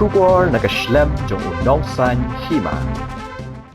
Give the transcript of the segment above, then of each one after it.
Shubor nakaslem jong unongsan hima.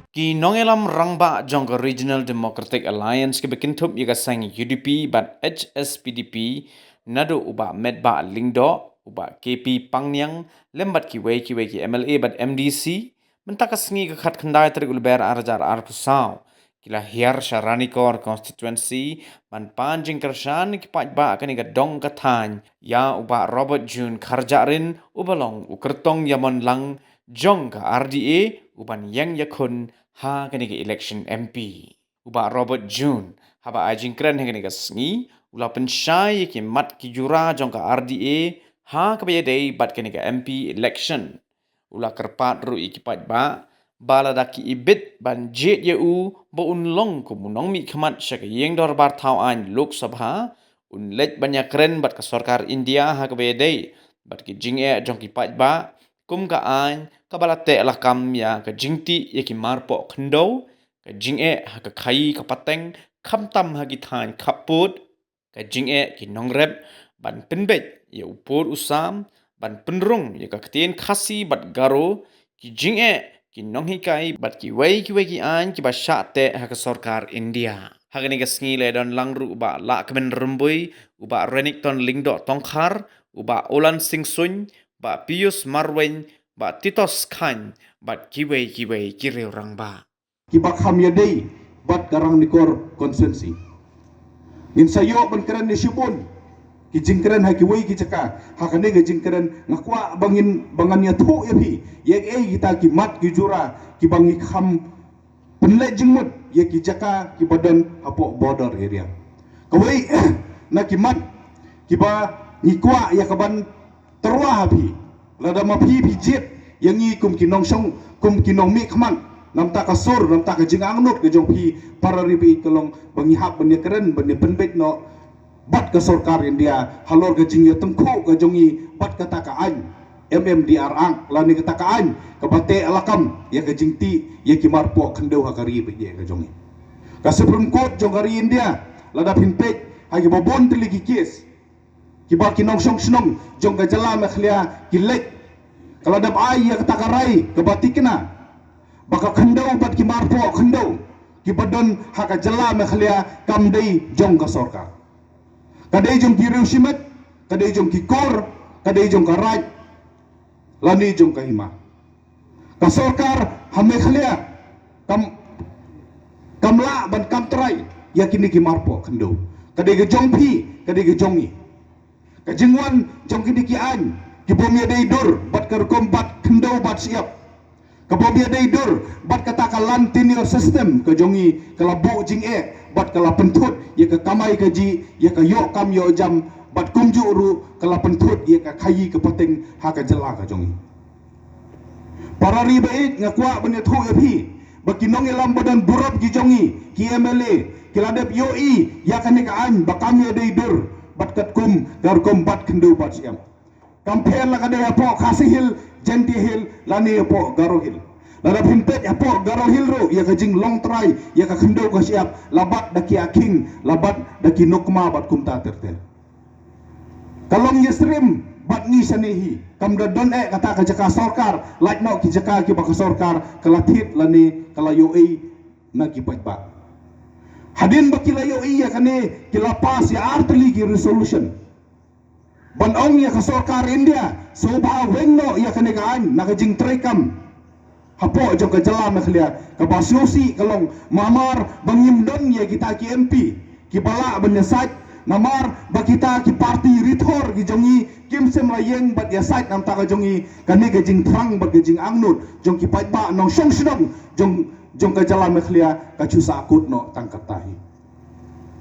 Ki nongelam rangba jong Regional Democratic Alliance ke bekintup yaga sang UDP bat HSPDP nado uba medba lingdo uba KP Pangnyang lembat ki wei ki MLA bat MDC mentakas ngi kekat kendai terik ulber arjar arpusau kila hiar syaranikor constituency man panjing kersan ki pajba kani gadong katany ya uba Robert June Karjarin ubalong ukertong yamon lang jong ka RDA uban yang yakun ha kani ke election MP. Uba Robert June haba ajing keren kani ke sengi ula pensyai ki mat ki jura jong ka RDA ha ke day bat kani ke MP election. Ula kerpat ru ikipat ba bala daki ibit ban jet u bo unlong ku munong mi khamat syaka yeng dor bar thau an Lok Sabha unlet banyak keren bat ke sarkar India ha ke day bat ki jinge jong ki pat ba kum ka an kabala te la kam ya ka jingti ya ki marpo khndo ka jinge ha ka khai ka pateng kham tam ha ki than khaput ka jinge ki nongrep ban penbet ya upur usam ban penrung ya ka ktien khasi bat garo ki jinge ki nonghikai bat ki wei ki an ki ba sha te ha ka sarkar India ha ka ni ka sngi le don langru ba la kemen rembui uba Renington Lingdo Tongkhar uba Olan Sing Sun ba Pius Marwen ba Titos Khan ba kiwei kireu rang ba kibak ham yadei bat garang nikor konsensi ngin sayo ban keren ni sibun ki jingkeren ha ki wei ki caka ha kane ga jingkeren ngakwa bangin bangan ya thu ya phi ye kita ki mat ki jura ki bangi kham penle jingmut ye ki caka ki badan hapo border area kawei na ki mat ki ba ngikwa ya kaban terwa phi lada ma phi jet yang ngi kum kinong song kum kinong mi khman nam ta ka sur nam ta ka jingang nut ke jong phi pararibi kelong bangi hab bani keren bani penbet no bat ka sarkar India halor ke jing ya tengku ke jongi bat ka ta ka an MMDR ang lani ka ta ka an ka bate alakam ya ke jing ti ya ki marpo khndo ha kari be ye ke jongi ka Supreme Court jong kari India lada pinpet ha ki bobon tili ki kes ki ba kinong song snong jong ka jala me khlia ki lek kalau ada ai ya kata karai kebatikna baka khandau bat ki marpo khandau ki badon haka jala me khlia kamdei jong ka sarkar kadai jong ki rusimat kadai jong ki kor kadai jong ka raj lani jong ka hima ka sarkar hame khlia kamla ban kamtrai yakini ki marpo khandau kadai ge jong phi kadai ge jongi ka jingwan jong ki an kibomia day dur bat kerkom bat kendo bat siap kibomia day dur bat kata kalan tenure system ke jongi kalabu jing bat kala pentut ye ke kamai ke ji ye ke yok kam yo jam bat kumju ru kala pentut ye ke khayi ke pateng ha ke jela ke jongi para ribait ngakwa bene thu epi bakinong elam badan burab ki jongi ki MLA kiladep yoi ya kan ka an bakamia day dur bat katkum garkom bat kendo bat siap Kampen la kade apo Khasi Hill, Genti Hill, lani apo Garo Hill. Lada pintet apo Garo Hill ro, ya kajing long try, ya ka khendo ka siap, labat daki aking, labat daki nukma bat kumta tertel. Kalong yesrim bat ni sanehi, kamda don kata ka jaka sarkar, like no ki jaka ki baka sarkar, kalatit lani kalayo na ki ba. Hadin bakilayo ya kane kilapas ya artli ki resolution. Banong ya ka sarkar India sobha wengno ya kanegaan nakajing trekam hapo jong ka jala mekhlia ka basusi kalong mamar bangimdon ya kita ki MP ki bala benyasat namar bakita ki parti rithor ki jongi kimsem layeng bat ya sait nam ta ka jongi kane ka jing thrang bat ka jing angnut jong ki paiba nong song sidong jong ka jala mekhlia ka chusa akut no tangkatahi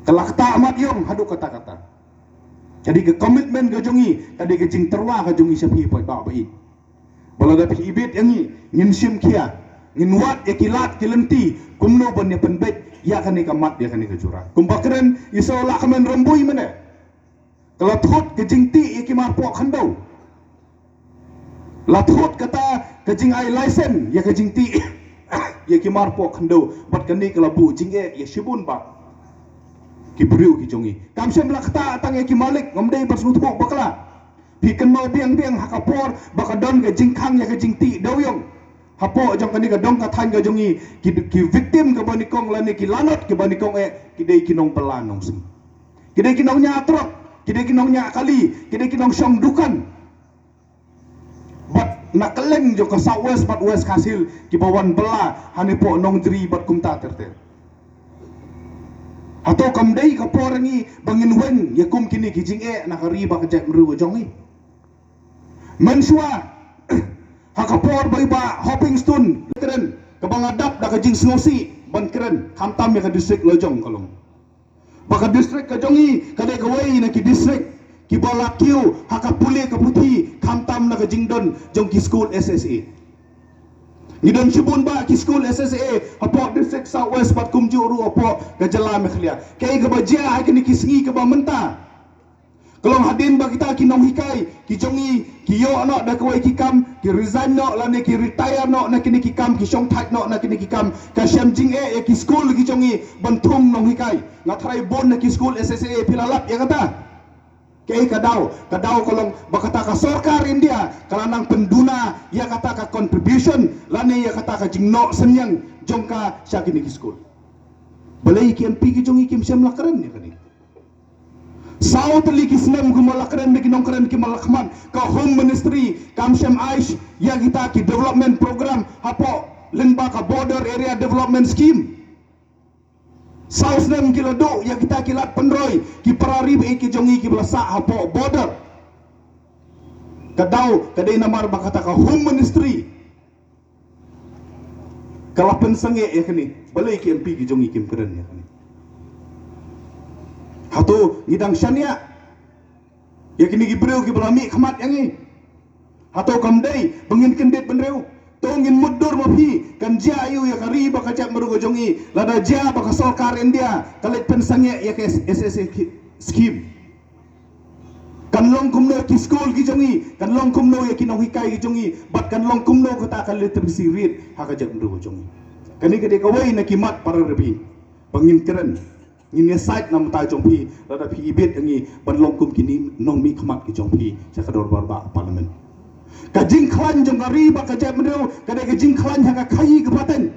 kalakta amat yong hadu kata-kata. Jadi ke komitmen ke jongi, tadi ke jing terwa ke jongi sapi poi ba bai. Bala da pi ibit yangi ngin sim kia, ngin wat ya kilat kilenti, kumno ban ya penbet ya kan ka mat ya kan ka jura. Kumpakren iso la kamen rembui mene. Kalau thot ke jing ti ya ki mar po khandau. La thot kata ke jing ai license ya ke jing ti ya ki mar po khandau, bat kan ni kalau bu jing ya shibun ba. Ki beriu ki jongi kam sem lakta tang ki malik ngomdei basnuthok bakla Pikan mau biang-biang hakapor bakadon ke jingkang ya ke jingti doyong. Hapo jong kani ka dong ka than ka jongi ki victim ka banikong lani ki lanot ki banikong kidai kinong pelanong sing. Kidai kinong nya atrok, kidai kinong nya kali, kidai kinong syong dukan. Bat nakeleng jong ka southwest bat west hasil ki bawan bela hani po nong jeri bat kumta terter. Atau kamdai ka porangi bangin wen yakum kini ki jing nakari ba ka jek mru jongi. Mensua hakapor baiba hopping stone keren kebangadap dah kajing sengosi ban keren hamtam ya ke distrik lojong kalong baka distrik kajongi kadai kawai na ki distrik ki balakiu hakapule ke putih hamtam na kajing don jong ki school SSA ngidon sibun ba ki school SSA hapo distrik southwest pat kumju ru hapo ka jala mekhlia kai ka bajia ai kini kisngi ka ba menta kalau hadin ba kita kinong hikai ki jongi ki yo no da kawai ki kam ki resign no la ne ki retire no na kini ki kam ki shong thak no na kini ki kam ka syam jing ya ki school ki jongi bantung nong hikai ngatrai bon na ki school SSA pilalap ya kata kei kadau kolong bakata ka sarkar India kalanang penduna ya kata ka contribution la ne ya kata ka jing no senyang jongka sya kini ki school balai ki MP ki jongi kim syam lakaran ya kani South Liki Islam kumalakran de kinongkran kimalakman ka home ministry kam syam aish ya kita ki development program hapo lengba ka border area development scheme South Nam kilado ya kita kilat penroy ki parari be ki jongi ki belasa hapo border kadau kadai namar bakata ka home ministry kala pensange ya kini balai ki MP ki jongi kim keren ya kini Hatu ngidang syania ya kini gibreu ki belami khamat yangi hatu kamdai bengin kendit benreu tongin mudur mapi kan jia ayu ya kari bakajak merugo jongi lada jia baka sarkar India kalit pensange ya ke SSA scheme kan long kumno ki school ki jongi kan long kumno ya kinong hikai ki jongi bat kan long kumno kata kan literacy rate hakajak merugo jongi kani kede kawai na kimat para rebi bengin keren ini site nam ta jongpi lada pi ibet ngi ban longkum kini nong mi khamat ki jongpi sa kador barba parlimen ka jing khlan jong gari ba ka jam reu ka de ka jing khlan ha ka khai ka paten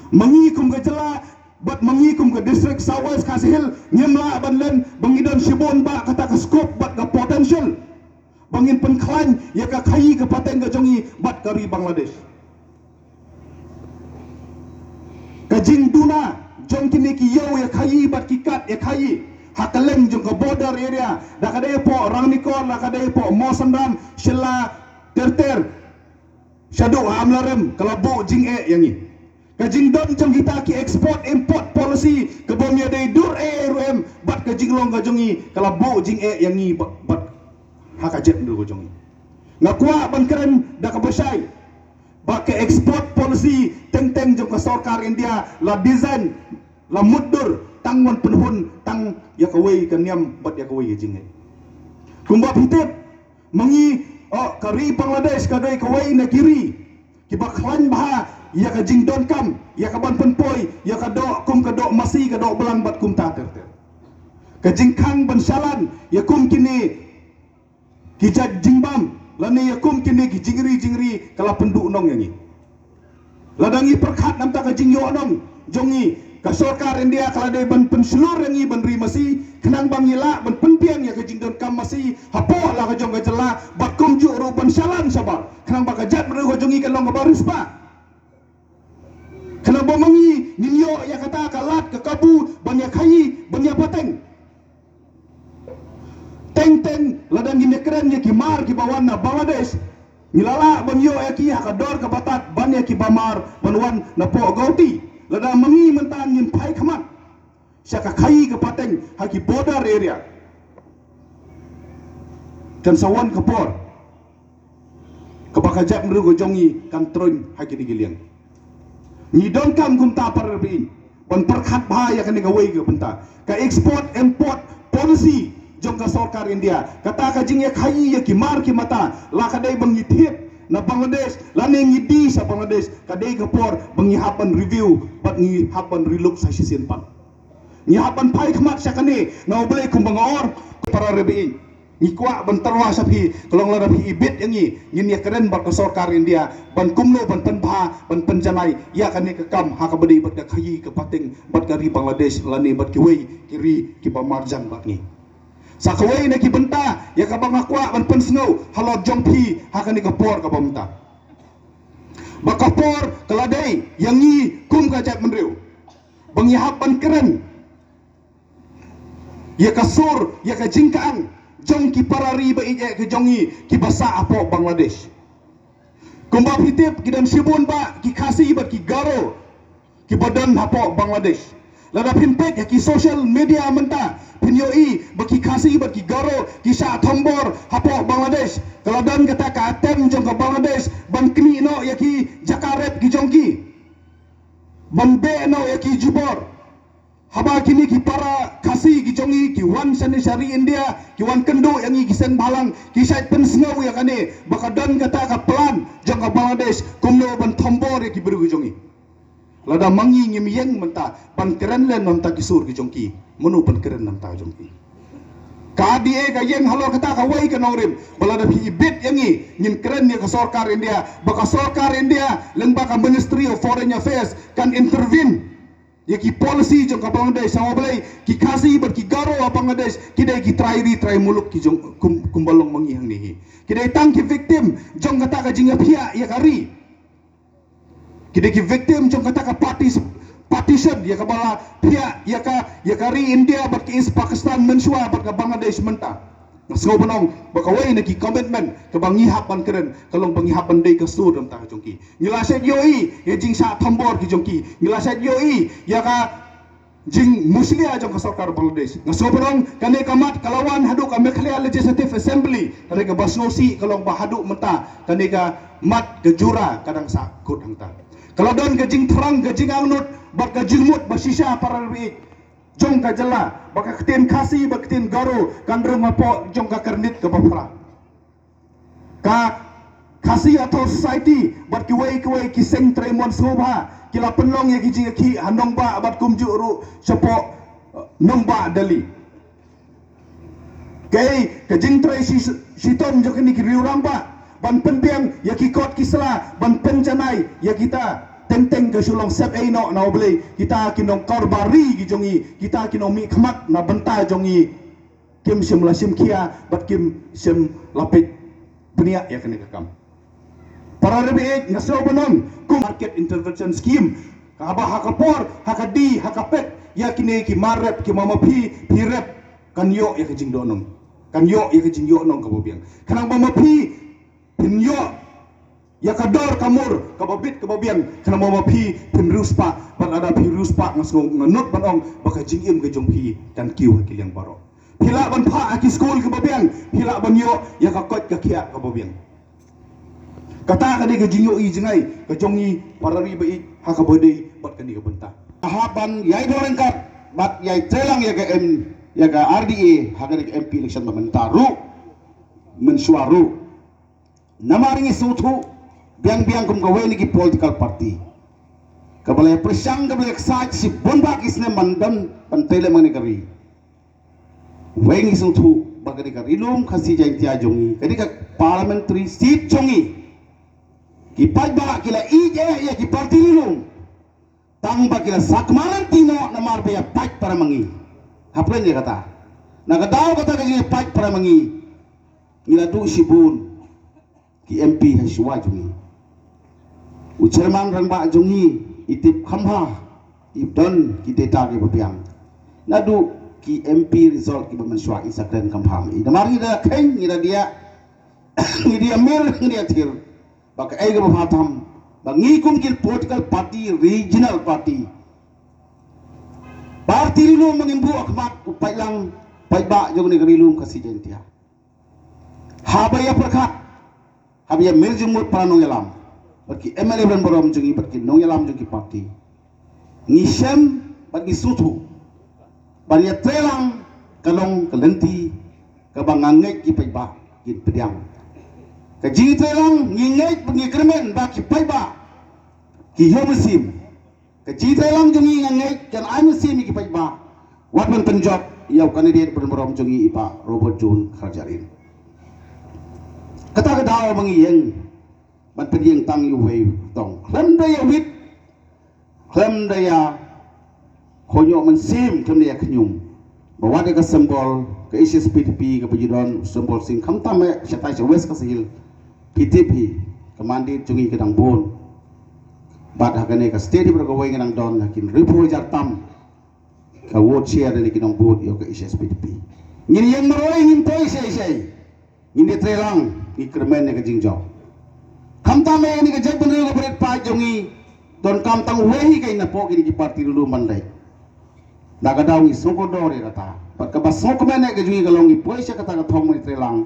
mangi kum ka jala bat mangi kum ka district southwest ka sehel nyemla ban len bangidon sibon ba kata ka scope bat ka potential bangin pen khlan ya ka khai ka paten ka jongi bat kari Bangladesh ka jing duna jong kini ki yo ya khai bat ki kat ya khai hakaleng jong ka border area da kadai po rangnikor la kadai po mosandam shilla terter shadu amlarem kalabu jing yangi ka jing don jong kita ki export import policy ka bomya dai dur rum bat ka jing long ka jongi kalabu jing yangi bat hakajet dur ka jongi ngakwa ban keren da ka basai baka export policy teng-teng jong ka sarkar India la design la mudur tangwan penhun tang ya kawai kaniam bat ya kawai jingai kumba pitip mangi kari Bangladesh kadai kawai na kiri kiba khlan bah ya ka jing don kam ya ka ban penpoi ya ka do kum ka do masi ka do belang bat kum ta ter ka jing khang ban salan ya kum kini kijat jingbam lani ya kum kini ki jingri kala pendu nong yangi ladangi perkhat nam ta ka jing yo nong jongi ka sarkar India kala de ban penselur yangi ban ri masi kenang bangila ban penpiang ya ka jing don kam masi hapo la ka jong ka jela bat kum ju ru ban salan sabar kenang ba ka jat ru ka jongi ka long ka baris pa kenang ba mangi ninyo ya kata kalat ka kabu ban ya khai ban ya pateng teng ladang gini keren ya kimar ki bawan na Bangladesh nilala ban yo ya ki hakador ka batat ban ya ki bamar banwan na po gauti ladang mangi mentan ngin pai khamat syaka khai ka pateng haki border area kan sawan kapor kabakajak meru go jongi kan tron haki digiliang ni don kam kum ta parbi ban perkhat bahaya kan ngawai ke benta ka export import policy jong ka sarkar India kata ka jing ya khai ya kimar ki mata la kadai bangi thiep na Bangladesh la ne ngidi sa Bangladesh kadai ka por bangi hapan review bat ngi hapan relook sa sisen pan ni hapan pai khmat sa kane ngau bele kum bangor para rebi ngikwa ban tarwa sapi kalong la rabi ibit yangi ngin ya keren bat sarkar India ban kumno ban penbha ban penjanai ya kan ni kekam ha ka bedi bat khayi ke pating bat kari Bangladesh lani bat kiwei kiri ki pamarjan bat ni sakawai na ki benta ya ka bangakwa ban pensngau halot jongpi ha kan ni kapor ka bamta bakapor keladai yangi kum ka jat menriu bangyahap ban keren ya kasur ya ka jingkaan jong ki parari ba ije ke jongi ki basa apo Bangladesh kumba pitip ki dan sibun ba ki khasi ba ki garo ki badan apo Bangladesh lada pimpek ki social media menta pinyoi ba ki khasi ba ki garo ki sa thombor apo Bangladesh kaladan kata ka atem jong ka Bangladesh ban kni no ya ki jakaret ki jongki bambe no ya ki jubor haba kini ki para kasi ki jongi ki wan sani syari India ki wan kendo yang ki sen balang ki sai pen sngau ya kane bakadan kata ka plan jong ka Bangladesh kumno ban thombor ki beru ki jongi lada mangi ngim yeng menta ban keren len menta ki sur ki jongki menu ban keren nam ta jongki ka die ka yeng halo kata ka wai ka norim balada bi ibit yangi ngin keren ni ka sarkar India baka sarkar India leng baka Ministry of Foreign Affairs kan intervene ya ki policy jong ka Bangladesh sama balai ki kasi ber ki garo a Bangladesh kidai ki try muluk ki jong kumbalong mangi hang ni kidai tang ki victim jong kata ka jinga phia ya kari kidai ki victim jong kata ka partition ya ka bala phia ya kari India ber ki Pakistan mensua ber ka Bangladesh menta Nasgo banong bakawai na ki commitment ke bangihap ban keren kalong bangihap bandai ke sur dam ta jongki ngilaset yoi ya jing sa thambor ki jongki ngilaset yoi ya ka jing muslia jong ka sarkar Bangladesh nasgo banong kane kamat kalawan haduk ka Meghalaya Legislative Assembly kane ka basnosi kalong bahaduk menta kane ka mat ke jura kadang sa kut hangta kaladon ke jing terang ke jing angnut bat ka jingmut basisha para riik jong ka jala baka ketin kasi baka ketin garo kandro mapo jong ka kernit ke bapra ka kasi atau society bat kiwai ki seng tremon sobha kila penlong ya ki ki handong ba bat kumju ru sepo nong ba dali kei ke jing tre si tom jok ni ki riurang ba ban penpiang ya ki kot kisla ban penjanai ya kita tenteng ke sulong sep no na boleh kita kinong korbari ki jongi kita kinong mi khmat na benta jongi kim sim la sim kia bat kim sim lapit benia ya kene kam para rebe ngaso bonon ku market intervention scheme ka ba hakapor hakadi hakapet ya kine ki marep ki mama pi rep kan yo ya kijing donom kan yo ya kijing yo nong ka bobiang kanang mama pi pin yo ya kador kamur kababit kababiang kana mama pi pinruspa ban ada piruspa ngasgo nganut banong baka jingim ke jongpi dan kiu hakiliang baro pila ban pha aki school kababiang pila ban yo ya kakot ka kia kababiang kata kadi ke jingyo i jingai ke jongi parari bai hakabodei bat kani ka benta haban yai dorengkat bat yai telang ya ke ya ke RDA hakani ke MP election mamentaru mensuaru namaringi sutu biang-biang kum kawai ni ki political party kabalai persang kabalaiksaj si bonba kisne mandan pantele mani kari wengi sungtu bagari kari lum khasi jai tia jongi kadi ka parliamentary seat jongi ki pajba kila ije ya ki party lum tang ba kila sakmaran tino namar be paj para mangi hapren dia kata nagadao kata ka paj para mangi ngila du sibun ki MP haswa jongi Ucerman rang ba jongi itip khamha ibdon ki data ki babiang nadu ki MP result ki bamanswa isakren kamham ida mari da keng ida dia ida mer dia thir bak ai ga batham bangi kum ki political party regional party party lu mangimbu akmat upailang paiba jong negeri lu kasi jentia habaya perkhat habaya mirjumut panong yalam bagi MLA dan borom jungi bagi nong yalam jungi parti ngisem bagi sutu bagi telang kalong kelenti kabangangek ki paiba ki pediang kaji telang ngingek bagi kremen bagi paiba ki homusim kaji telang jungi ngangek kan amusim ki paiba wat men penjot yau kandidat dan borom jungi ipa Robert Jun Kharjarin kata kedau mengiyeng ban penyeng tang yu wei tong klem daya wit klem daya konyo mensim klem daya kenyum bawa dia ke simbol ke SSPDP ke pejidon simbol sing kam tame syatai west ke sihil PTP kemandi cungi kedang bon bad hakane ke stedi bergawai nang don hakin ribu jartam ka ward share ni kinong board yo ke SSPDP ngin yang meroi ngin toy sei ngin trelang ni kermen ni ke jingjaw kam tame ni ke jabun ri ke berit pa jongi don kam tang wehi kai na po ki parti dulu mandai nagadau ni songkodore kata pat ka basok mene ke jungi kalong ni poisa kata ka thong ni trelang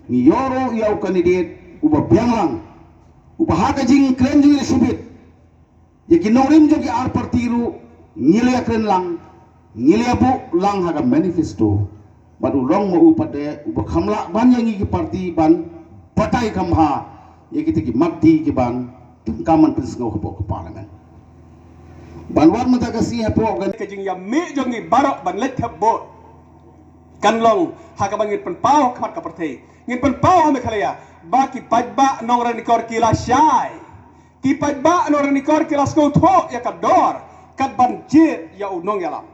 ni yoro yau candidate uba bianglang uba haka jing kren jungi subit ya kinorim jogi ar partiru ngilia kren lang ngilia bu lang haka manifesto badu long mo upade uba khamla ban yang ki parti ban patai kamha ya kita ki mati ki ban tengkaman pensengau ke parlemen banwan mata kasih hapo kan kajing ya mi jongi barok ban let bot kan long haka bangit pen pau khat ka partai ngin pen pau ame khalaya ba ki pajba nong ran kor kila shai ki pajba nong ran kor kila sko tho ya ka dor kat ban jit ya unong ya lam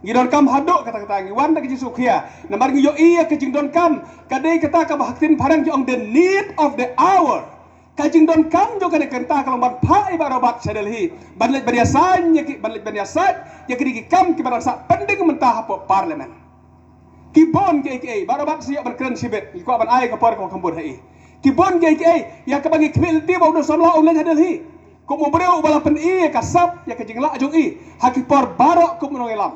ngidon kam hadok kata-kata ngi wanda ke sukhia namar ngi yo iya kajing don kam kadai kata ka bahtin parang jong the need of the hour kajing don kam jo kane kenta kalau ban pai barobat sedelhi banlet baniasan ya ki banlet baniasat ya ki kam ki barasa penting mentah apa parlemen ki bon ke barobat siap berkeren sibet ko ban ai ka por ko kambur hai ki bon ke ya ka bangi khil ti bau do samla ulen hadelhi ko mo breu bala pen ka sap ya kajing la jong haki por barok ko menong elam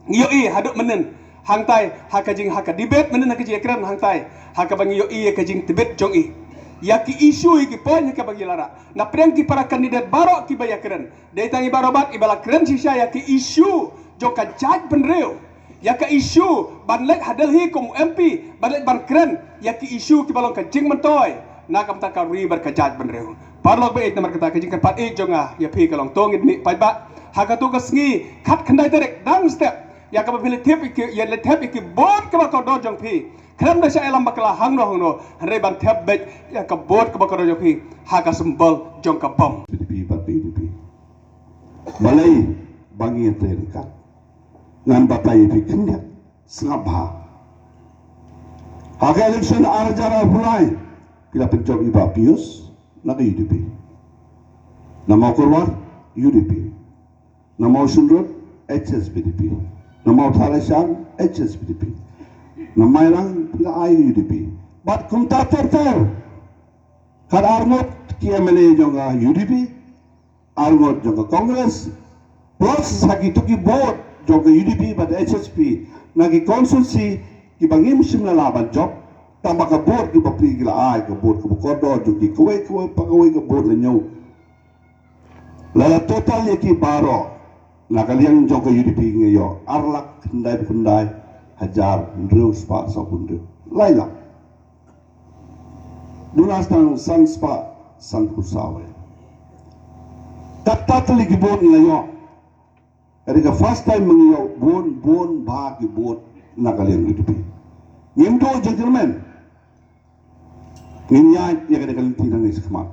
yo haduk menen hangtai hakajing haka debate menen hakajing ekran hangtai haka bangi yo kajing tibet jong yaki isu iki poin ka bagi lara na preng ki para kandidat barok ki baya keren dai tangi barobat ibala keren sisa yaki isu joka jaj penreu yaka isu banlet hadal hi kum MP banlet ban keren yaki isu ki balong kajing mentoy na kam ta ka ri bar ka jaj penreu parlok be nomor kata kajing kan pat jonga ya pi kalong tongit mi paiba haka tu ka sngi khat khandai terek dang step ya ka pilih tip iki ya le tip iki bot ka ko do jong pi kram da sya elam bakla hangno re ban tip bet ya ka bot ka ko do jong pi ha ka sembol jong ka bom PDP malai bangi terika ngan batai piknya sangabha haka election arjara bulai kila pencok iba pius na UDP nama korwar UDP nama sunrut HSPDP nama Thalasan HSPDP nama yang pila UDP but kumta terter kad arngot ki MLA jonga UDP arngot jonga Congress plus haki tuki board jonga UDP but HSP nagi konsulsi ki bangim simla laban job tambah ke board ki bapri gila ai ke board ke kodo jogi kowe pagawai ke board lenyau lala total ki baro nakaliang joko UDP ngayo arlak kendai hajar ndrew spa sapunde laila dunas tang san spa san kusawe tatat lagi bon ngayo erika first time ngayo bon ba ki bon nakaliang UDP ngimdo gentlemen nginya ya kada kalinti nang iskhma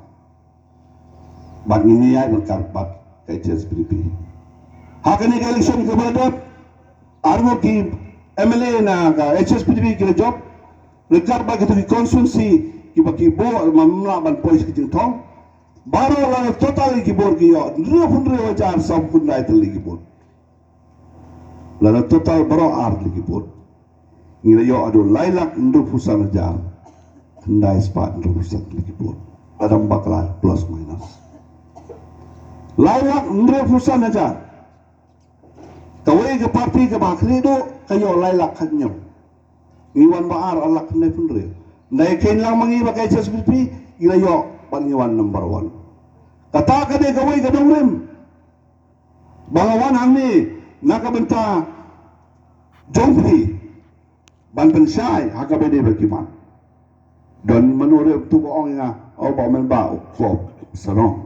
bag nginya berkarbat HSPDP hakane ka election ke badap armo ki MLA na ka HSPDP ki job rekar ba ki constituency ki ba ki bo mamla ban pois ki thong baro la total ki bor ki yo ndre wajar sab kun dai tel ki bor la total baro ar ki bor ngira yo ado lailak ndu pusan jar ndai spat ndu pusan ki bor adam bakla plus minus lailak ndu pusan jar kawai ke parti ke bakri do kayo lailak kanyam iwan baar alak ne punre ndai kain lang mangi bakai SSPDP ila yo paniwan number 1 kata kade kawai ke dongrim bangawan hangni nakabenta jongpi ban pensyai hakabede berkiman dan menurut tu boong nga o ba men ba ko sarong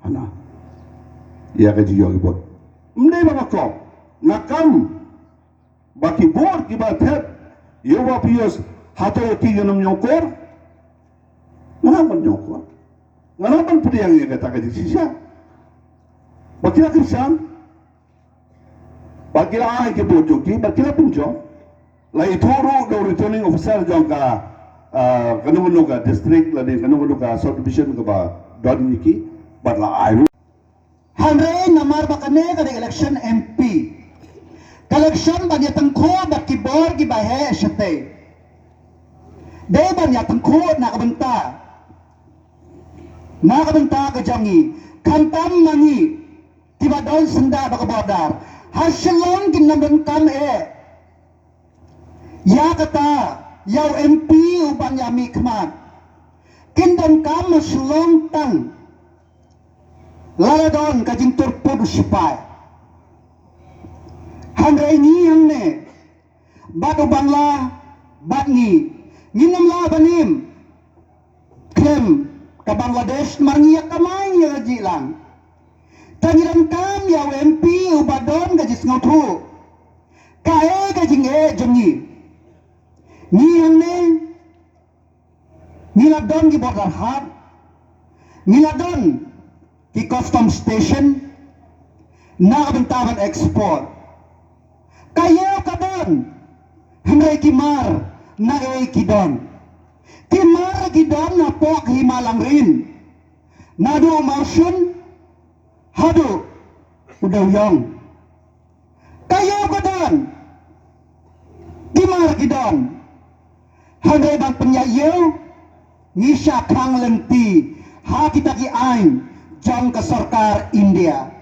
ana ya ka jiyo ibot mne ba ko nakam baki board ki ba thep yoba pios hato ki ganam nyokor nganaman nyokot. Nganaman pudi yang kata di sisa. Bakila Kristian. Bakila ay ke bojoki, bakila punjong. Lai turu do returning officer jong ka kanungo ka district la din kanungo ka subdivision ka ba don niki batla ay. Hanre namar bakane kada election MP. Election banyak tengko bak kibor gibahe syate. De banyak tengko nak benta ke jangi kantam mangi tiba don senda bak bodar hasilon kinamben kam ya kata yau MP uban yami kemat kindon kam masulong tang laladon kajing turpud sipai handre ni yang ne bat ubang la bat ni nginam la banim klem ke Bangladesh mangiyak kamay ya gaji lang tangiran kam yau MP ubadon gaji sengautu kae gajing jengi ni yang ne niladon di border hub niladon di custom station na kabentaban export kayo kadon henry kimar na kidon kimar kidon na pok himalang rin nado motion hado udaw yong kayo kadon kimar kidon henry bang penyayo ngisya kang lenti ha kita ki ain jang ke sarkar India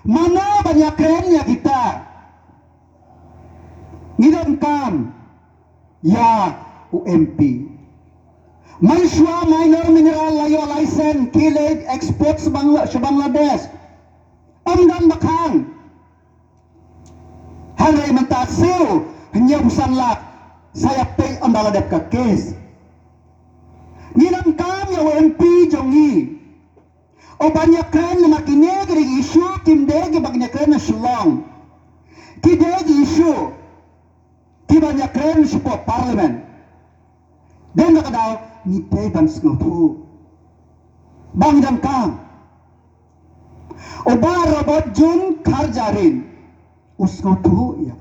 mana banyak kerennya kita ngidon kam ya UMP Malaysia minor mineral layo license kilig export sa Bangladesh amdan bakang hanay mentasil hanya busan lak saya pay ang daladap ka case ngidon kam ya UMP jongi o banyak kan na makinig ng isu kimdegi banyak kan na sulong kidegi isu ki banyak kan support parlimen dan nakadaw ni peban sengautu bang dan kam o ba robot jun karjarin usngautu ya